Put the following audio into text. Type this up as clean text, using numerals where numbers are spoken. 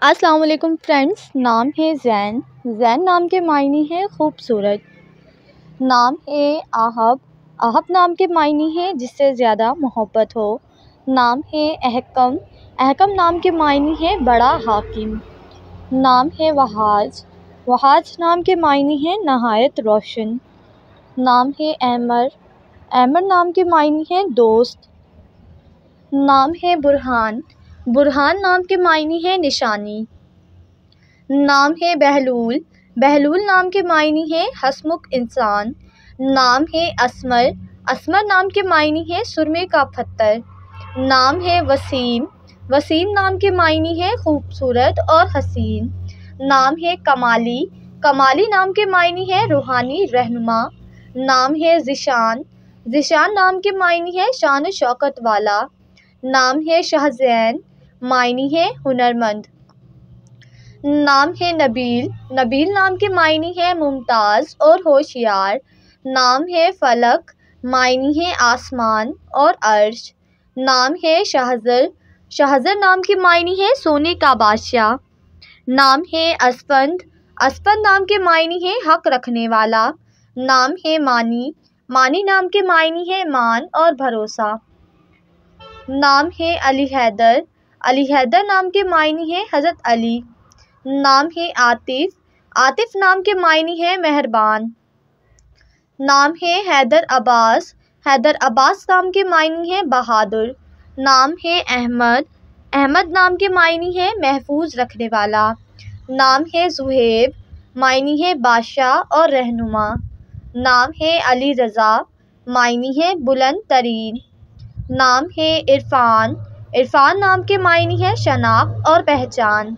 अस्सलाम वालेकुम फ्रेंड्स। नाम है ज़ैन। ज़ैन नाम के मायने हैं खूबसूरत। नाम है आहब। आहब नाम के मायने हैं जिससे ज़्यादा मोहब्बत हो। नाम है अहकम। अहकम नाम के मायने हैं बड़ा हाकिम। नाम है वहाज। वहाज नाम के मायने हैं नहायत रोशन। नाम है अहमर। अहमर नाम के मायने हैं दोस्त। नाम है बुरहान। बुरहान नाम के मायने हैं निशानी। नाम है बहलूल। बहलूल नाम के मायने हैं हंसमुख इंसान। नाम है असमर। असमर नाम के मायने हैं सुरमे का पत्थर। नाम है वसीम। वसीम नाम के मायने हैं खूबसूरत और हसीन। नाम है कमाली। कमाली नाम के मायने हैं रूहानी रहनुमा। नाम है ज़िशान। ज़िशान नाम के मायने हैं शान शौकत वाला। नाम है शाहज़ैन। मायने हैं हुनरमंद। नाम है नबील। नबील नाम के मायने हैं मुमताज़ और होशियार। नाम है फलक। मायने हैं आसमान और अर्श। नाम है शाहज़र। शाहज़र नाम के मायने हैं सोने का बादशाह। नाम है असफंद। असफंद नाम के मायने हैं हक रखने वाला। नाम है मानी। मानी नाम के मायने हैं मान और भरोसा। नाम है अली हैदर। अली हैदर नाम के मायने हैं हज़रत अली। नाम है आतिफ़। आतिफ़ नाम के मायने हैं मेहरबान। नाम है हैदर अब्बास। हैदर अब्बास नाम के मायने हैं बहादुर। नाम है अहमद। अहमद नाम के मायने हैं महफूज रखने वाला। नाम है ज़ुहैब। मायने हैं बादशाह और रहनुमा। नाम है अली रज़ा। मायने हैं बुलंद तरीन। नाम है इरफ़ान। इरफ़ान नाम के मायने हैं शनाख्त और पहचान।